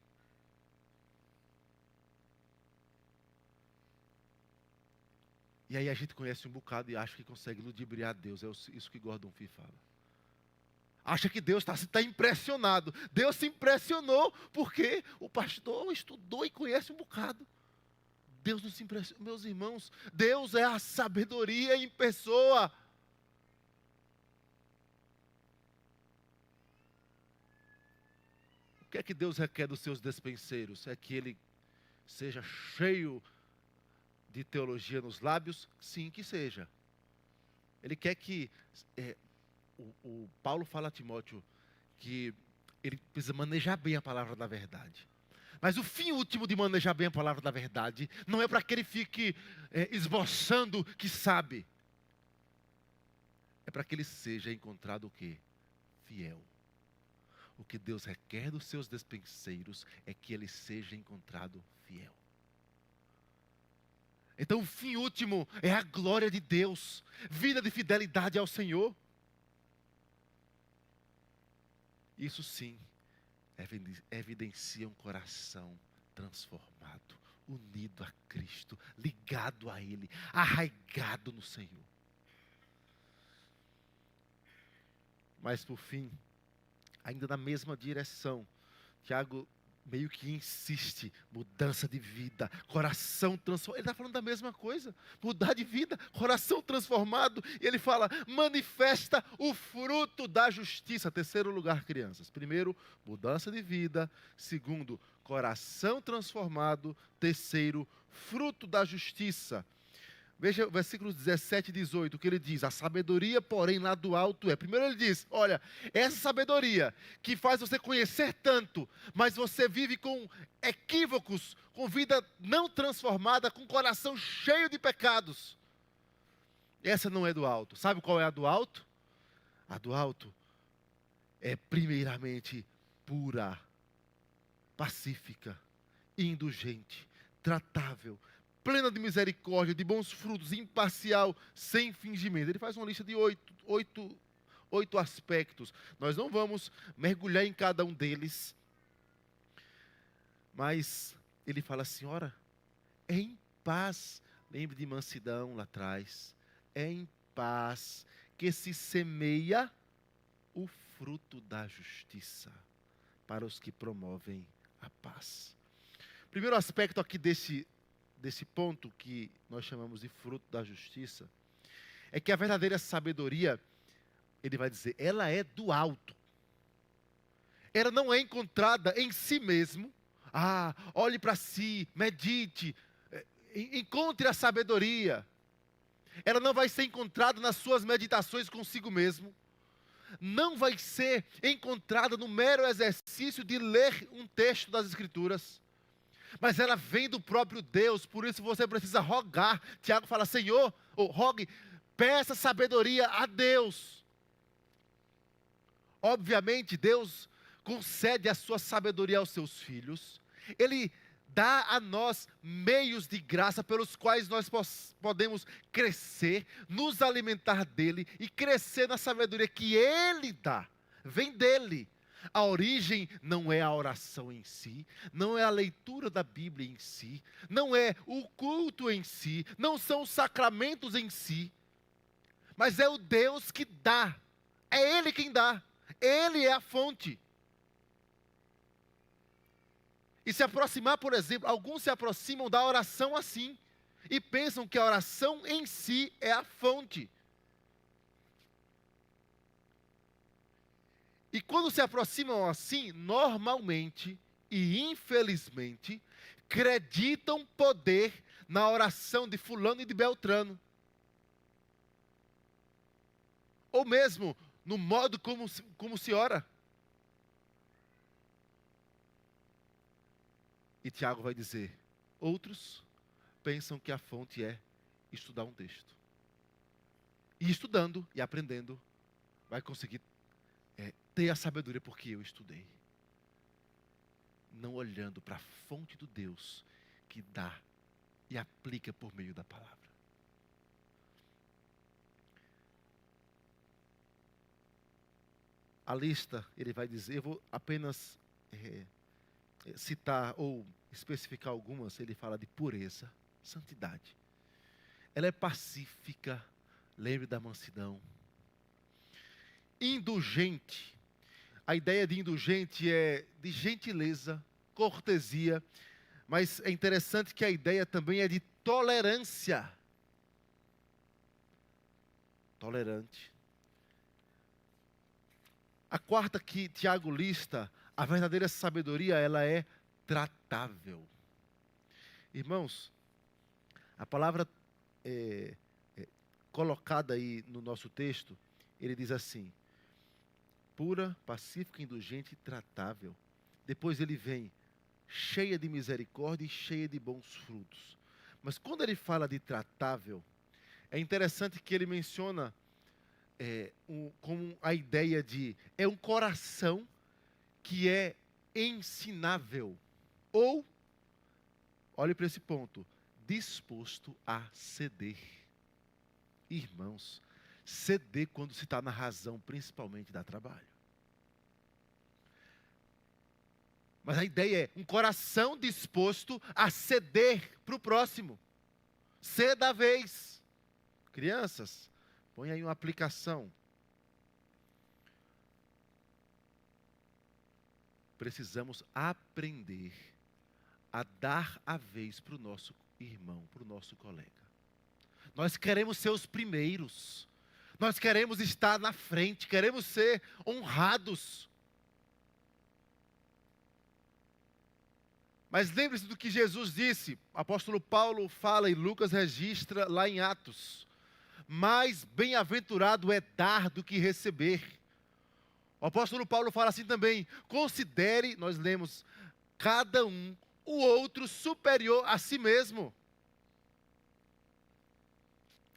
e aí a gente conhece um bocado e acha que consegue ludibriar Deus, é isso que Gordon Fee fala. Acha que Deus está impressionado. Deus se impressionou porque o pastor estudou e conhece um bocado. Deus não se impressiona. Meus irmãos, Deus é a sabedoria em pessoa. O que é que Deus requer dos seus despenseiros? É que ele seja cheio de teologia nos lábios? Sim, que seja. Ele quer que... o Paulo fala a Timóteo que ele precisa manejar bem a palavra da verdade. Mas o fim último de manejar bem a palavra da verdade não é para que ele fique esboçando que sabe. É para que ele seja encontrado o quê? Fiel. O que Deus requer dos seus despenseiros é que ele seja encontrado fiel. Então o fim último é a glória de Deus, vida de fidelidade ao Senhor. Isso sim evidencia um coração transformado, unido a Cristo, ligado a Ele, arraigado no Senhor. Mas por fim, ainda na mesma direção, Tiago meio que insiste, mudança de vida, coração transformado. Ele está falando da mesma coisa, mudar de vida, coração transformado. E ele fala, manifesta o fruto da justiça. Terceiro lugar, crianças. Primeiro, mudança de vida. Segundo, coração transformado. Terceiro, fruto da justiça. Veja versículos 17 e 18, o que ele diz, a sabedoria, porém, lá do alto é. Primeiro ele diz, olha, essa sabedoria que faz você conhecer tanto, mas você vive com equívocos, com vida não transformada, com coração cheio de pecados. Essa não é do alto. Sabe qual é a do alto? A do alto é primeiramente pura. pacífica, indulgente, tratável, plena de misericórdia, de bons frutos, imparcial, sem fingimento. Ele faz uma lista de oito aspectos. Nós não vamos mergulhar em cada um deles, mas ele fala assim, ora, é em paz. Lembre de mansidão lá atrás. É em paz que se semeia o fruto da justiça para os que promovem a paz. Primeiro aspecto aqui desse ponto que nós chamamos de fruto da justiça, é que a verdadeira sabedoria, ele vai dizer, ela é do alto. Ela não é encontrada em si mesmo. Olhe para si, medite, encontre a sabedoria. Ela não vai ser encontrada nas suas meditações consigo mesmo. Não vai ser encontrada no mero exercício de ler um texto das Escrituras. Mas ela vem do próprio Deus, por isso você precisa rogar. Tiago fala, Senhor, rogue, peça sabedoria a Deus. Obviamente, Deus concede a sua sabedoria aos seus filhos. Ele dá a nós meios de graça pelos quais nós podemos crescer, nos alimentar dele e crescer na sabedoria que ele dá. Vem dele. A origem não é a oração em si, não é a leitura da Bíblia em si, não é o culto em si, não são os sacramentos em si, mas é o Deus que dá, é Ele quem dá, Ele é a fonte. E se aproximar, por exemplo, alguns se aproximam da oração assim, e pensam que a oração em si é a fonte. E quando se aproximam assim, normalmente e infelizmente, acreditam poder na oração de fulano e de Beltrano. Ou mesmo no modo como se ora. E Tiago vai dizer, outros pensam que a fonte é estudar um texto. E estudando e aprendendo, vai conseguir ter a sabedoria porque eu estudei. Não olhando para a fonte do Deus que dá e aplica por meio da palavra. A lista, ele vai dizer, eu vou apenas citar ou especificar algumas. Ele fala de pureza, santidade. Ela é pacífica, lembre da mansidão. Indulgente. A ideia de indulgente é de gentileza, cortesia, mas é interessante que a ideia também é de tolerância. Tolerante. A quarta que Tiago lista, a verdadeira sabedoria, ela é tratável. Irmãos, a palavra colocada aí no nosso texto, ele diz assim, pura, pacífica, indulgente e tratável. Depois ele vem, cheia de misericórdia e cheia de bons frutos. Mas quando ele fala de tratável, é interessante que ele menciona como a ideia de, é um coração que é ensinável. Ou, olhe para esse ponto, disposto a ceder. Irmãos, ceder quando se está na razão, principalmente, dá trabalho. Mas a ideia é um coração disposto a ceder para o próximo. Ser da vez. Crianças, põe aí uma aplicação. Precisamos aprender a dar a vez para o nosso irmão, para o nosso colega. Nós queremos ser os primeiros. Nós queremos estar na frente, queremos ser honrados. Mas lembre-se do que Jesus disse, o apóstolo Paulo fala e Lucas registra lá em Atos. Mais bem-aventurado é dar do que receber. O apóstolo Paulo fala assim também, considere, nós lemos, cada um o outro superior a si mesmo.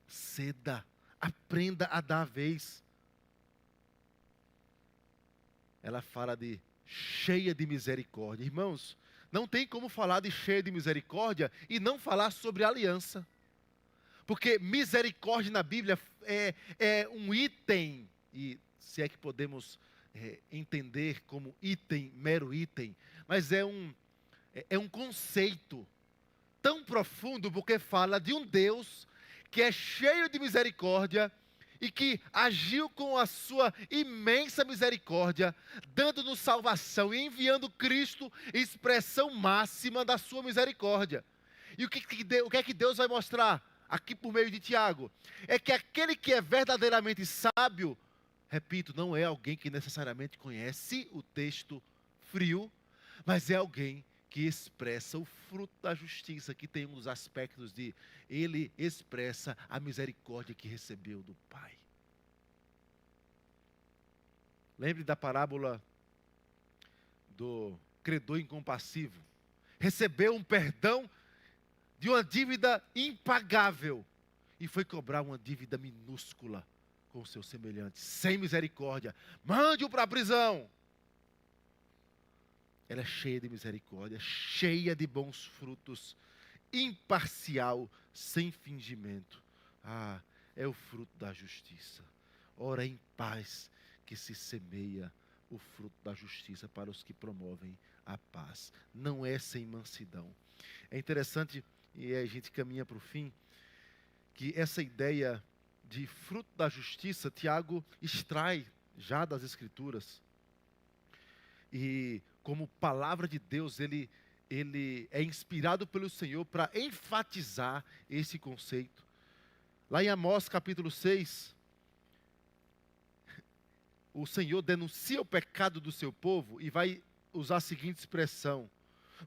Ceda, aprenda a dar a vez. Ela fala de cheia de misericórdia. Irmãos, não tem como falar de cheia de misericórdia e não falar sobre aliança. Porque misericórdia na Bíblia é um item, e se é que podemos entender como item, mero item, mas é um conceito tão profundo, porque fala de um Deus que é cheio de misericórdia e que agiu com a sua imensa misericórdia, dando-nos salvação e enviando Cristo, expressão máxima da sua misericórdia. E o que é que Deus vai mostrar aqui por meio de Tiago? É que aquele que é verdadeiramente sábio, repito, não é alguém que necessariamente conhece o texto frio, mas é alguém que expressa o fruto da justiça, que tem um dos aspectos de ele expressa a misericórdia que recebeu do Pai. Lembre da parábola do credor incompassivo. Recebeu um perdão de uma dívida impagável e foi cobrar uma dívida minúscula com o seu semelhante, sem misericórdia. Mande-o para a prisão. Ela é cheia de misericórdia, cheia de bons frutos, imparcial, sem fingimento. Ah, é o fruto da justiça. Ora, em paz que se semeia o fruto da justiça para os que promovem a paz. Não é sem mansidão. É interessante, e a gente caminha para o fim, que essa ideia de fruto da justiça, Tiago extrai já das Escrituras. E como palavra de Deus, ele é inspirado pelo Senhor para enfatizar esse conceito. Lá em Amós capítulo 6, o Senhor denuncia o pecado do seu povo e vai usar a seguinte expressão: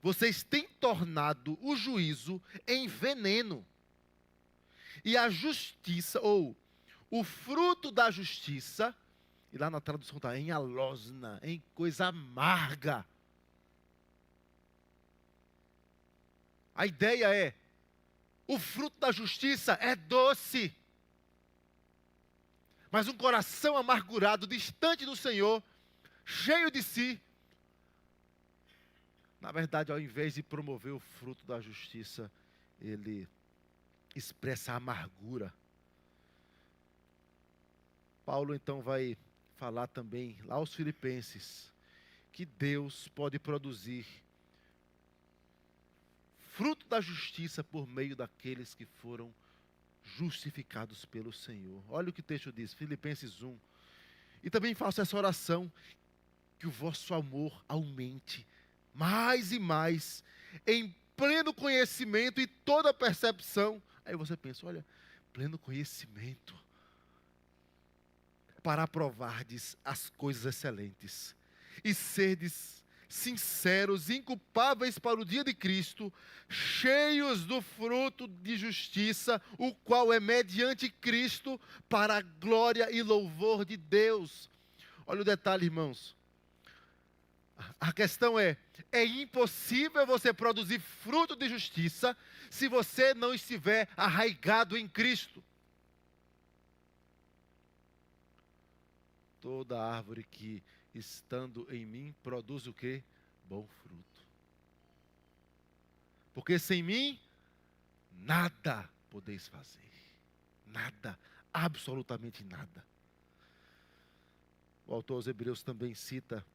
vocês têm tornado o juízo em veneno, e a justiça, ou o fruto da justiça, e lá na tradução está em alosna, em coisa amarga. A ideia é, o fruto da justiça é doce. Mas um coração amargurado, distante do Senhor, cheio de si, na verdade, ao invés de promover o fruto da justiça, ele expressa a amargura. Paulo então vai falar também lá aos Filipenses que Deus pode produzir fruto da justiça por meio daqueles que foram justificados pelo Senhor. Olha o que o texto diz, Filipenses 1. E também faço essa oração, que o vosso amor aumente mais e mais, em pleno conhecimento e toda percepção. Aí você pensa, olha, pleno conhecimento, para aprovardes as coisas excelentes, e serdes sinceros, inculpáveis para o dia de Cristo, cheios do fruto de justiça, o qual é mediante Cristo, para a glória e louvor de Deus. Olha o detalhe, irmãos. A questão é impossível você produzir fruto de justiça se você não estiver arraigado em Cristo. Toda árvore que, estando em mim, produz o quê? Bom fruto. Porque sem mim, nada podeis fazer. Nada, absolutamente nada. O autor aos Hebreus também cita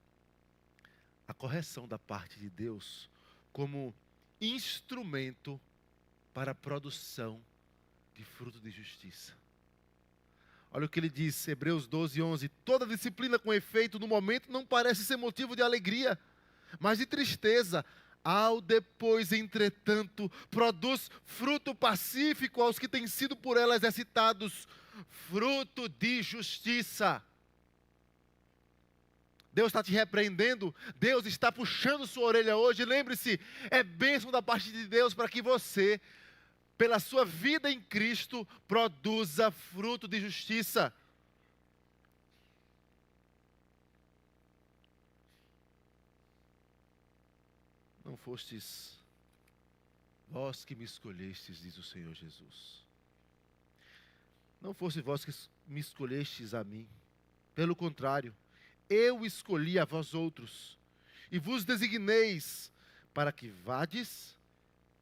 a correção da parte de Deus como instrumento para a produção de fruto de justiça. Olha o que ele diz, Hebreus 12, 11. Toda disciplina com efeito no momento não parece ser motivo de alegria, mas de tristeza. Ao depois, entretanto, produz fruto pacífico aos que têm sido por ela exercitados, fruto de justiça. Deus está te repreendendo, Deus está puxando sua orelha hoje. Lembre-se, é bênção da parte de Deus para que você, pela sua vida em Cristo, produza fruto de justiça. Não fostes vós que me escolhestes, diz o Senhor Jesus. Não foste vós que me escolhestes a mim. Pelo contrário, eu escolhi a vós outros e vos designeis para que vades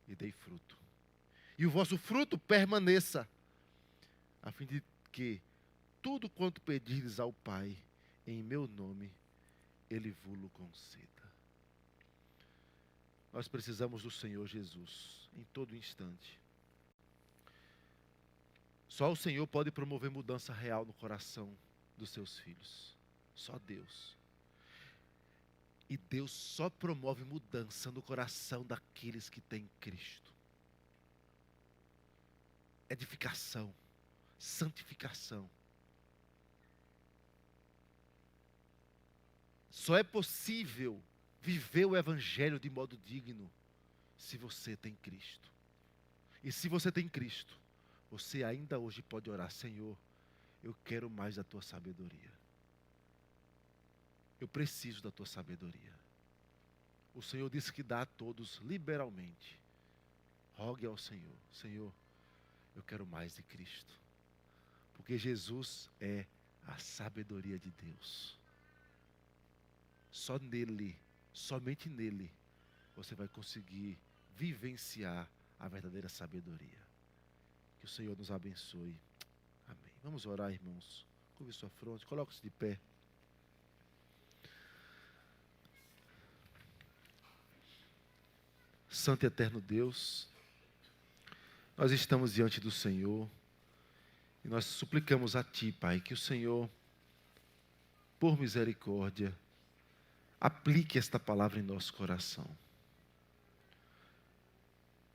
e dei fruto. E o vosso fruto permaneça, a fim de que tudo quanto pedirdes ao Pai, em meu nome, Ele vos conceda. Nós precisamos do Senhor Jesus, em todo instante. Só o Senhor pode promover mudança real no coração dos seus filhos. Só Deus. E Deus só promove mudança no coração daqueles que têm Cristo. Edificação, santificação. Só é possível viver o Evangelho de modo digno se você tem Cristo. E se você tem Cristo, você ainda hoje pode orar: Senhor, eu quero mais da tua sabedoria. Eu preciso da tua sabedoria. O Senhor disse que dá a todos liberalmente. Rogue ao Senhor: Senhor, eu quero mais de Cristo. Porque Jesus é a sabedoria de Deus. Só nele, somente nele, você vai conseguir vivenciar a verdadeira sabedoria. Que o Senhor nos abençoe. Amém. Vamos orar, irmãos. Curve sua fronte, coloque-se de pé. Santo e eterno Deus, nós estamos diante do Senhor e nós suplicamos a Ti, Pai, que o Senhor, por misericórdia, aplique esta palavra em nosso coração.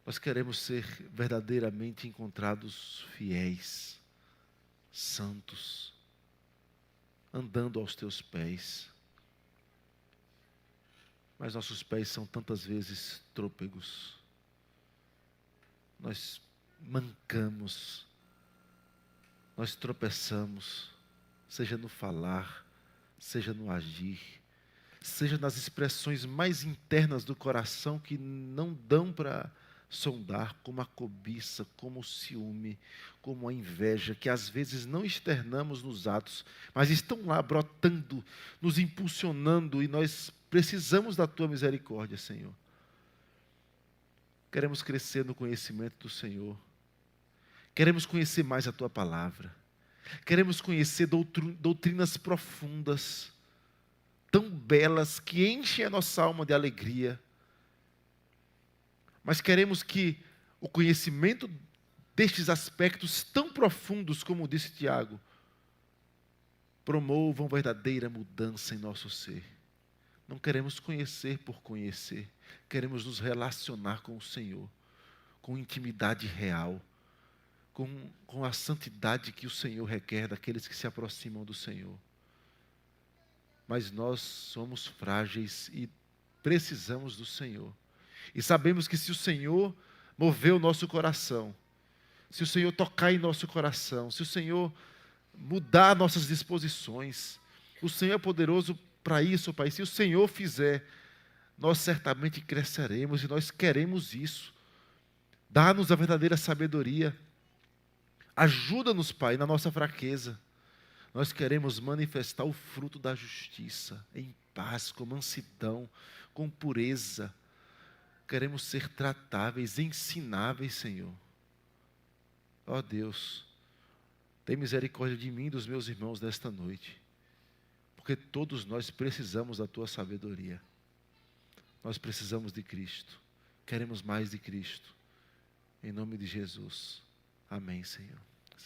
Nós queremos ser verdadeiramente encontrados fiéis, santos, andando aos Teus pés. Mas nossos pés são tantas vezes trôpegos. Nós mancamos, nós tropeçamos, seja no falar, seja no agir, seja nas expressões mais internas do coração que não dão para sondar, como a cobiça, como o ciúme, como a inveja, que às vezes não externamos nos atos, mas estão lá brotando, nos impulsionando, e nós precisamos da Tua misericórdia, Senhor. Queremos crescer no conhecimento do Senhor. Queremos conhecer mais a Tua palavra. Queremos conhecer doutrinas profundas, tão belas, que enchem a nossa alma de alegria. Mas queremos que o conhecimento destes aspectos tão profundos, como disse Tiago, promovam verdadeira mudança em nosso ser. Não queremos conhecer por conhecer, queremos nos relacionar com o Senhor, com intimidade real, com a santidade que o Senhor requer daqueles que se aproximam do Senhor. Mas nós somos frágeis e precisamos do Senhor. E sabemos que se o Senhor mover o nosso coração, se o Senhor tocar em nosso coração, se o Senhor mudar nossas disposições, o Senhor é poderoso para isso, Pai. Se o Senhor fizer, nós certamente cresceremos e nós queremos isso. Dá-nos a verdadeira sabedoria. Ajuda-nos, Pai, na nossa fraqueza. Nós queremos manifestar o fruto da justiça, em paz, com mansidão, com pureza. Queremos ser tratáveis, ensináveis, Senhor. Ó Deus, tem misericórdia de mim e dos meus irmãos nesta noite, porque todos nós precisamos da Tua sabedoria. Nós precisamos de Cristo. Queremos mais de Cristo. Em nome de Jesus. Amém, Senhor.